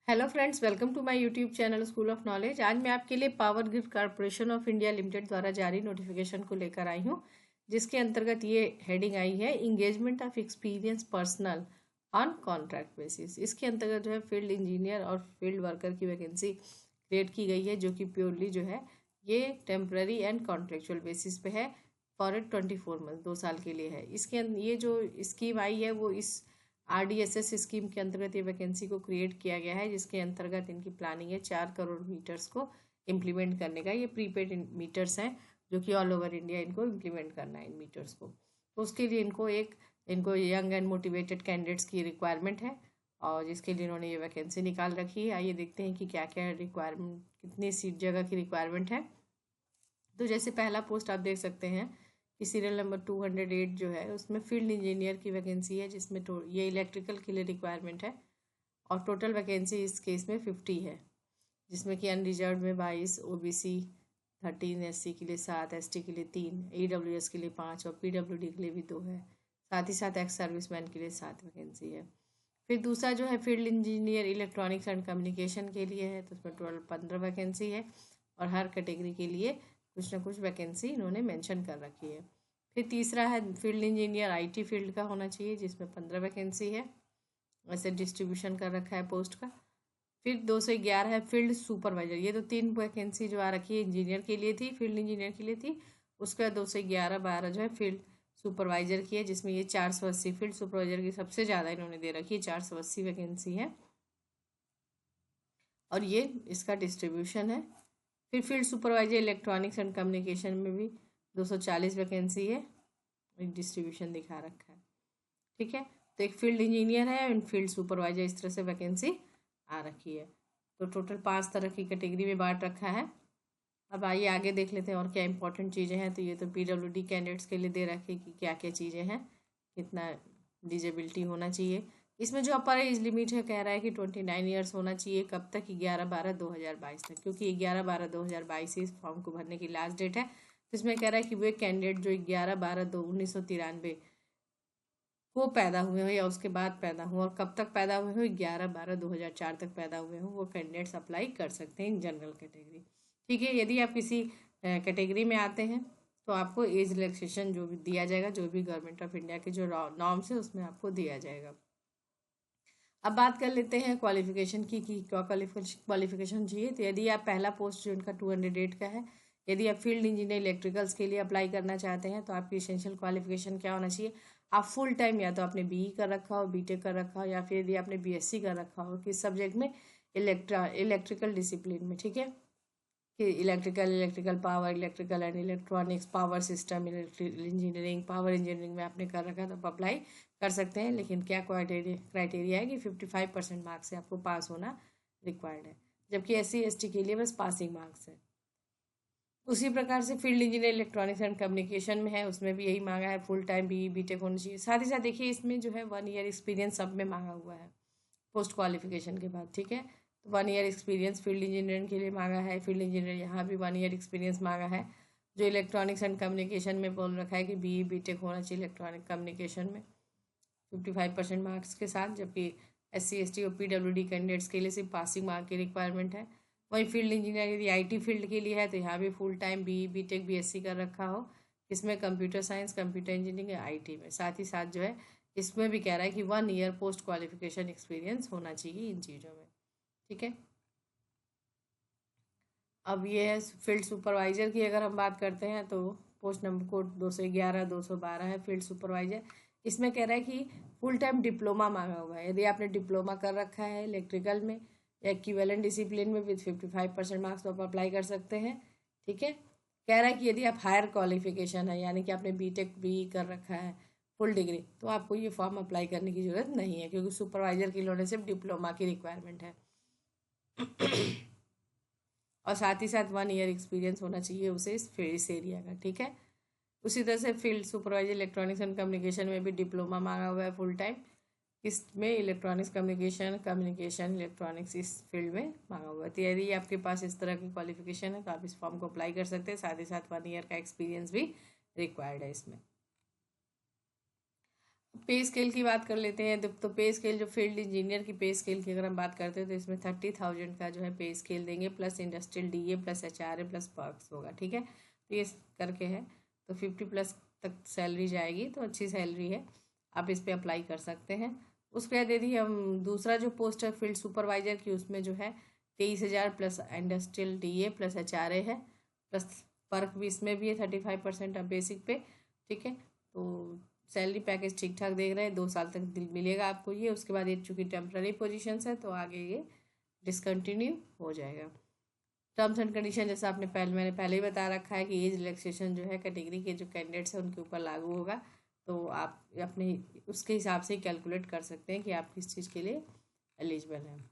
Hello friends, welcome to my YouTube channel School of Knowledge. आज मैं आपके लिए Power Grid Corporation of India Limited द्वारा जारी नोटिफिकेशन को लेकर आई हूँ, जिसके अंतर्गत ये हेडिंग आई है engagement of experience personal on contract basis. इसके अंतर्गत जो है फील्ड इंजीनियर और फील्ड वर्कर की वैकेंसी क्रिएट की गई है, जो कि प्योरली जो है ये टेम्पररी एंड कॉन्ट्रेक्चुअल बेसिस पे है फॉर 24 मंथ, 2 साल के लिए है। ये जो स्कीम आई है वो इस RDSS स्कीम के अंतर्गत ये वैकेंसी को क्रिएट किया गया है, जिसके अंतर्गत इनकी प्लानिंग है 4 करोड़ मीटर्स को इम्प्लीमेंट करने का। ये प्रीपेड मीटर्स हैं जो कि ऑल ओवर इंडिया इनको इम्प्लीमेंट करना है इन मीटर्स को। तो उसके लिए इनको यंग एंड मोटिवेटेड कैंडिडेट्स की रिक्वायरमेंट है, और जिसके लिए इन्होंने ये वैकेंसी निकाल रखी है। आइए देखते हैं कि क्या क्या रिक्वायरमेंट, कितनी सीट जगह की रिक्वायरमेंट है। तो जैसे पहला पोस्ट आप देख सकते हैं कि सीरियल नंबर 208 जो है उसमें फील्ड इंजीनियर की वैकेंसी है, जिसमें ये इलेक्ट्रिकल के लिए रिक्वायरमेंट है। और टोटल वैकेंसी इस केस में 50 है, जिसमें कि अनरिजर्व में 22, OBC 13, SC के लिए 7, ST के लिए 3, EWS के लिए 5 और PWD के लिए भी 2 है। साथ ही साथ एक्स सर्विसमैन के लिए 7 वैकेंसी है। फिर दूसरा जो है field engineer electronics and communication के लिए है, तो उसमें टोटल 15 वैकेंसी है, और हर कैटेगरी के लिए कुछ ना कुछ वैकेंसी इन्होंने मेंशन कर रखी है। फिर तीसरा है फील्ड इंजीनियर IT फील्ड का होना चाहिए, जिसमें 15 वैकेंसी है। ऐसे डिस्ट्रीब्यूशन कर रखा है पोस्ट का। फिर 211 है फील्ड सुपरवाइजर। ये तो 3 वैकेंसी जो आ रखी है इंजीनियर के लिए थी, फील्ड इंजीनियर के लिए थी। उसके बाद 211 12 जो है फील्ड सुपरवाइजर की है, जिसमें ये 480 फील्ड सुपरवाइजर की सबसे ज़्यादा इन्होंने दे रखी है, 480 वैकेंसी है, और ये इसका डिस्ट्रीब्यूशन है। फिर field supervisor electronics and communication में भी 240 वैकेंसी है, एक डिस्ट्रीब्यूशन दिखा रखा है। ठीक है, तो एक फील्ड इंजीनियर है एंड फील्ड सुपरवाइजर, इस तरह से वैकेंसी आ रखी है। तो टोटल 5 तरह की कैटेगरी में बांट रखा है। अब आइए आगे देख लेते हैं और क्या इंपॉर्टेंट चीज़ें हैं। तो ये तो PWD कैंडिडेट्स के लिए दे रखे कि क्या क्या चीज़ें हैं, कितना डिजेबिलिटी होना चाहिए। इसमें जो अपर एज लिमिट है, कह रहा है कि 29 ईयर्स होना चाहिए। कब तक? 11/12/2022 तक, क्योंकि 11/12/2022 इस फॉर्म को भरने की लास्ट डेट है। तो इसमें कह रहा है कि वे कैंडिडेट जो 11/12/1993 वो पैदा हुए हो या उसके बाद पैदा हुए, और कब तक पैदा हुए हो, 11/12/2004 तक पैदा हुए हो, वो कैंडिडेट्स अप्लाई कर सकते हैं इन जनरल कैटेगरी। ठीक है, यदि आप किसी कैटेगरी में आते हैं तो आपको एज रिलैक्सेशन जो भी दिया जाएगा, जो भी गवर्नमेंट ऑफ इंडिया के जो नॉर्म्स है उसमें आपको दिया जाएगा। अब बात कर लेते हैं क्वालिफिकेशन की कि क्या क्वालिफिकेशन चाहिए। तो यदि आप पहला पोस्ट जो इनका 208 का है, यदि आप फील्ड इंजीनियर इलेक्ट्रिकल्स के लिए अप्लाई करना चाहते हैं तो आपकी इसेंशियल क्वालिफिकेशन क्या होना चाहिए? आप फुल टाइम या तो आपने BE कर रखा हो, BTech कर रखा हो, या फिर यदि आपने BSc कर रखा हो किस सब्जेक्ट में, इलेक्ट्रिकल डिसिप्लिन में। ठीक है, कि electrical power, electrical and electronics, power system, electrical engineering, power engineering में आपने कर रखा है तो आप अप्लाई कर सकते हैं। लेकिन क्या क्राइटेरिया है कि 55% मार्क्स से आपको पास होना रिक्वायर्ड है, जबकि SC ST के लिए बस पासिंग मार्क्स है। उसी प्रकार से field engineer electronics and communication में है, उसमें भी यही मांगा है, फुल टाइम BE BTech होना चाहिए। साथ ही साथ देखिए इसमें जो है 1 ईयर एक्सपीरियंस सब में मांगा हुआ है पोस्ट क्वालिफिकेशन के बाद। ठीक है, तो 1 ईयर एक्सपीरियंस फील्ड इंजीनियरिंग के लिए मांगा है। फील्ड इंजीनियर यहाँ भी 1 ईयर एक्सपीरियंस मांगा है। जो इलेक्ट्रॉनिक्स एंड कम्युनिकेशन में बोल रखा है कि BE BTech होना चाहिए इलेक्ट्रॉनिक कम्युनिकेशन में 55% मार्क्स के साथ, जबकि SC ST और PWD कैंडिडेट्स के लिए सिर्फ पासिंग मार्क की रिक्वायरमेंट है। वहीं फील्ड इंजीनियर यदि IT फील्ड के लिए है तो यहाँ भी full time BE BTech BSc कर रखा हो, इसमें कंप्यूटर साइंस, कंप्यूटर इंजीनियरिंग या IT में। साथ ही साथ जो है इसमें भी कह रहा है कि 1 ईयर पोस्ट क्वालिफिकेशन एक्सपीरियंस होना चाहिए इन चीज़ों में। ठीक है, अब ये है फील्ड सुपरवाइजर की अगर हम बात करते हैं तो पोस्ट नंबर कोड 211 212 है फील्ड सुपरवाइजर। इसमें कह रहा है कि फुल टाइम डिप्लोमा मांगा हुआ है। यदि आपने डिप्लोमा कर रखा है इलेक्ट्रिकल में या इक्विवेलेंट डिसिप्लिन में विद 55% मार्क्स, तो आप अप्लाई कर सकते हैं। ठीक है, कह रहा है कि यदि आप हायर क्वालिफिकेशन है, यानी कि आपने BTech BE कर रखा है फुल डिग्री, तो आपको ये फॉर्म अप्लाई करने की जरूरत नहीं है, क्योंकि सुपरवाइजर के लिए सिर्फ डिप्लोमा की रिक्वायरमेंट है। और साथ ही साथ 1 ईयर एक्सपीरियंस होना चाहिए उसे इस एरिया का। ठीक है, उसी तरह से field supervisor electronics and communication में भी डिप्लोमा मांगा हुआ है फुल टाइम, इसमें इलेक्ट्रॉनिक्स कम्युनिकेशन इलेक्ट्रॉनिक्स इस फील्ड में मांगा हुआ है। तो यदि आपके पास इस तरह की क्वालिफिकेशन है तो आप इस फॉर्म को अप्लाई कर सकते हैं। साथ ही साथ 1 ईयर का एक्सपीरियंस भी रिक्वायर्ड है इसमें। पे स्केल की बात कर लेते हैं। तो पे स्केल जो फील्ड इंजीनियर की पे स्केल की अगर हम बात करते हैं तो इसमें 30,000 का जो है पे स्केल देंगे, plus industrial DA plus HRA plus perks होगा। ठीक है, तो ये करके है तो 50 प्लस तक सैलरी जाएगी, तो अच्छी सैलरी है, आप इस पर अप्लाई कर सकते हैं। उसके बाद यदि हम दूसरा जो पोस्ट है फील्ड सुपरवाइजर की, उसमें जो है 23,000 plus industrial DA plus HRA है, प्लस पर्क भी इसमें भी है 35% अब बेसिक पे। ठीक है, तो सैलरी पैकेज ठीक ठाक देख रहे हैं, 2 साल तक मिलेगा आपको ये। उसके बाद ये चूँकि टेम्प्ररी पोजीशंस है तो आगे ये डिसकंटिन्यू हो जाएगा। टर्म्स एंड कंडीशन जैसा मैंने पहले ही बता रखा है कि एज रिलैक्सेशन जो है कैटेगरी के जो कैंडिडेट्स हैं उनके ऊपर लागू होगा, तो आप अपने उसके हिसाब से कैलकुलेट कर सकते हैं कि आप किस चीज़ के लिए एलिजिबल हैं।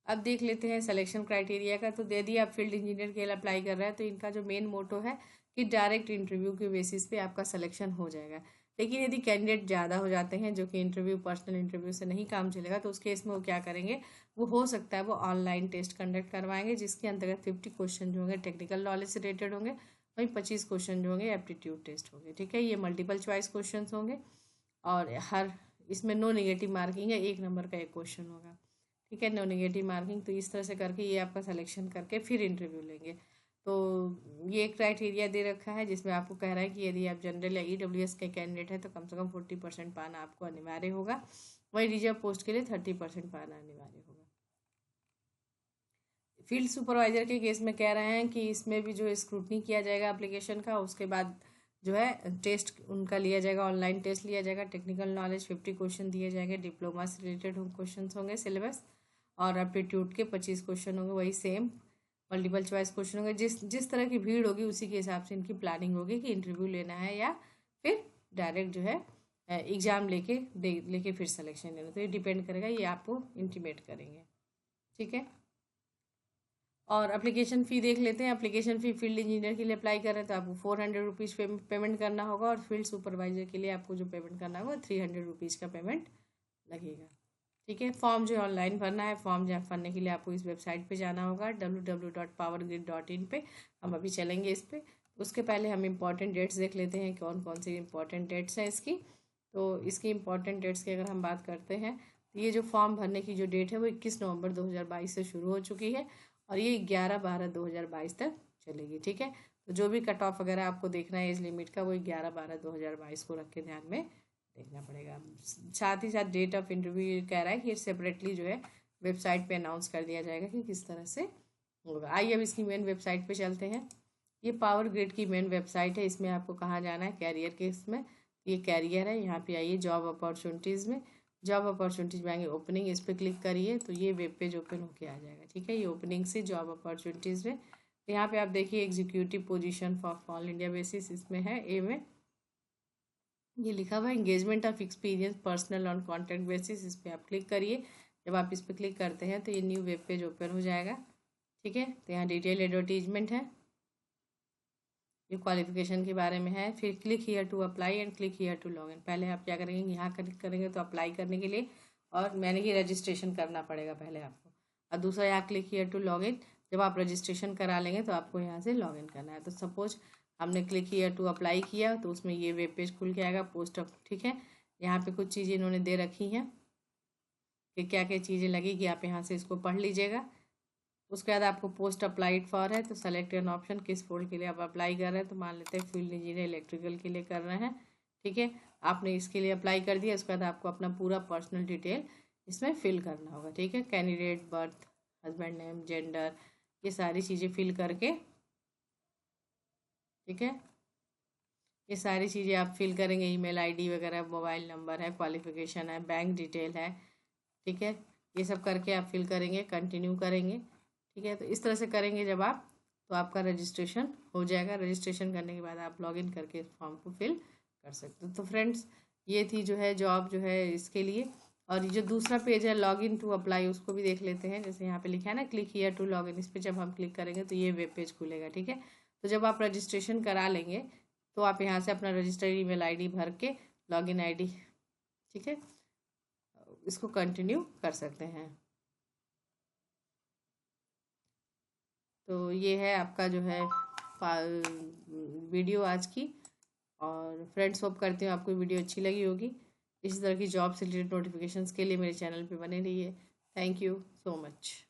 अब देख लेते हैं सिलेक्शन क्राइटेरिया का। तो यदि आप फील्ड इंजीनियर के लिए अप्लाई कर रहे हैं तो इनका जो मेन मोटो है कि डायरेक्ट इंटरव्यू के बेसिस पे आपका सिलेक्शन हो जाएगा। लेकिन यदि कैंडिडेट ज़्यादा हो जाते हैं जो कि इंटरव्यू पर्सनल इंटरव्यू से नहीं काम चलेगा, तो उस केस में वो क्या करेंगे, वो हो सकता है वो ऑनलाइन टेस्ट कंडक्ट करवाएंगे, जिसके अंतर्गत 50 क्वेश्चन जो होंगे टेक्निकल नॉलेज से रिलेटेड होंगे, वहीं 25 क्वेश्चन जो होंगे एप्टीट्यूड टेस्ट होंगे। ठीक है, ये मल्टीपल चॉइस क्वेश्चन होंगे और हर इसमें नो नेगेटिव मार्किंग है, 1 नंबर का एक क्वेश्चन होगा। ठीक है, नो नेगेटिव मार्किंग। तो इस तरह से करके ये आपका सिलेक्शन करके फिर इंटरव्यू लेंगे। तो ये क्राइटेरिया दे रखा है जिसमें आपको कह रहा है कि यदि आप जनरल या ईडब्ल्यूएस के कैंडिडेट हैं तो कम से कम 40% पाना आपको अनिवार्य होगा, वहीं रिजर्व पोस्ट के लिए 30% पाना अनिवार्य होगा। फील्ड सुपरवाइजर के केस में कह रहे हैं कि इसमें भी जो स्क्रूटनी किया जाएगा एप्लीकेशन का, उसके बाद जो है टेस्ट उनका लिया जाएगा, ऑनलाइन टेस्ट लिया जाएगा, टेक्निकल नॉलेज 50 क्वेश्चन दिए जाएंगे, डिप्लोमा से रिलेटेड क्वेश्चन होंगे सिलेबस, और एप्टीट्यूड के 25 क्वेश्चन होंगे, वही सेम मल्टीपल चॉइस क्वेश्चन होंगे। जिस तरह की भीड़ होगी उसी के हिसाब से इनकी प्लानिंग होगी कि इंटरव्यू लेना है या फिर डायरेक्ट जो है एग्ज़ाम लेके फिर सिलेक्शन लेना, तो ये डिपेंड करेगा, ये आपको इंटीमेट करेंगे। ठीक है, और एप्लीकेशन फ़ी देख लेते हैं। एप्लीकेशन फ़ी फील्ड इंजीनियर के लिए अप्लाई कर रहे हैं तो आपको 400 रुपीज़ पेमेंट करना होगा, और फील्ड सुपरवाइजर के लिए आपको जो पेमेंट करना होगा 300 रुपीज़ का पेमेंट लगेगा। ठीक है, फॉर्म जो ऑनलाइन भरना है, फॉर्म जहाँ भरने के लिए आपको इस वेबसाइट पे जाना होगा www.powergrid.in पे। हम अभी चलेंगे इस पर, उसके पहले हम इम्पॉर्टेंट डेट्स देख लेते हैं कौन कौन सी इम्पॉर्टेंट डेट्स हैं इसकी। तो इसकी इम्पॉर्टेंट डेट्स की अगर हम बात करते हैं तो ये जो फॉर्म भरने की जो डेट है वो 21 नवंबर 2022 से शुरू हो चुकी है, और ये 11/12/2022 तक चलेगी। ठीक है, तो जो भी कट ऑफ वगैरह आपको देखना है एज लिमिट का, वो 11/12/2022 को रख के ध्यान में देखना पड़ेगा। साथ ही साथ डेट ऑफ इंटरव्यू कह रहा है कि सेपरेटली जो है वेबसाइट पे अनाउंस कर दिया जाएगा कि किस तरह से होगा। आइए अब इसकी मेन वेबसाइट पे चलते हैं। ये पावर ग्रिड की मेन वेबसाइट है। इसमें आपको कहाँ जाना है, कैरियर के इसमें, ये कैरियर है, यहाँ पे आइए जॉब अपॉर्चुनिटीज़ में, जॉब अपॉर्चुनिटीज में आएंगे ओपनिंग, इस पर क्लिक करिए तो ये वेब पेज ओपन होके आ जाएगा। ठीक है, ये ओपनिंग से जॉब अपॉर्चुनिटीज़ में, तो यहाँ पे आप देखिए executive position for all India basis, इसमें है ए में ये लिखा हुआ है engagement of experience personal on contract basis, इस पर आप क्लिक करिए। जब आप इस पर क्लिक करते हैं तो ये न्यू वेब पेज ओपन हो जाएगा। ठीक है, तो यहाँ डिटेल एडवर्टीजमेंट है, ये क्वालिफिकेशन के बारे में है। फिर click here to apply and click here to log in. पहले आप क्या करेंगे, यहाँ क्लिक करेंगे तो अप्लाई करने के लिए, और मैंने कि रजिस्ट्रेशन करना पड़ेगा पहले आपको, और दूसरा यहाँ click here to log in. जब आप रजिस्ट्रेशन करा लेंगे तो आपको यहाँ से लॉग इन करना है। तो सपोज हमने क्लिक हियर टू अप्लाई किया तो उसमें ये वेब पेज खुल के आएगा पोस्ट ऑफ। ठीक है, यहाँ पे कुछ चीज़ें इन्होंने दे रखी हैं कि क्या क्या चीज़ें लगेगी, आप यहाँ से इसको पढ़ लीजिएगा। उसके बाद आपको पोस्ट अप्लाइड फॉर है तो सेलेक्ट एन ऑप्शन, किस फोल्ड के लिए आप अप्लाई कर रहे हैं, तो मान लेते हैं फील्ड इंजीनियर इलेक्ट्रिकल के लिए कर रहे हैं। ठीक है, आपने इसके लिए अप्लाई कर दिया, उसके बाद आपको अपना पूरा पर्सनल डिटेल इसमें फिल करना होगा। ठीक है, candidate, birth, husband name, gender, ये सारी चीज़ें फिल करके, ठीक है, ये सारी चीज़ें आप फिल करेंगे, ईमेल आईडी वगैरह, मोबाइल नंबर है, क्वालिफिकेशन है, बैंक डिटेल है। ठीक है, ये सब करके आप फिल करेंगे, कंटिन्यू करेंगे। ठीक है, तो इस तरह से करेंगे जब आप, तो आपका रजिस्ट्रेशन हो जाएगा। रजिस्ट्रेशन करने के बाद आप लॉगिन करके इस फॉर्म को फिल कर सकते हो। तो फ्रेंड्स, ये थी जो है जॉब जो है इसके लिए। और ये जो दूसरा पेज है लॉगिन टू अप्लाई, उसको भी देख लेते हैं। जैसे यहाँ पे लिखा है ना क्लिक हियर टू लॉगिन, इस पर जब हम क्लिक करेंगे तो ये वेब पेज खुलेगा। ठीक है, तो जब आप रजिस्ट्रेशन करा लेंगे तो आप यहाँ से अपना रजिस्टर्ड ईमेल आईडी भर के लॉगिन आईडी, ठीक है, इसको कंटिन्यू कर सकते हैं। तो ये है आपका जो है वीडियो आज की। और फ्रेंड्स, होप करती हूँ आपको वीडियो अच्छी लगी होगी। इस तरह की जॉब से रिलेटेड नोटिफिकेशंस के लिए मेरे चैनल पे बने रहिए। Thank you so much.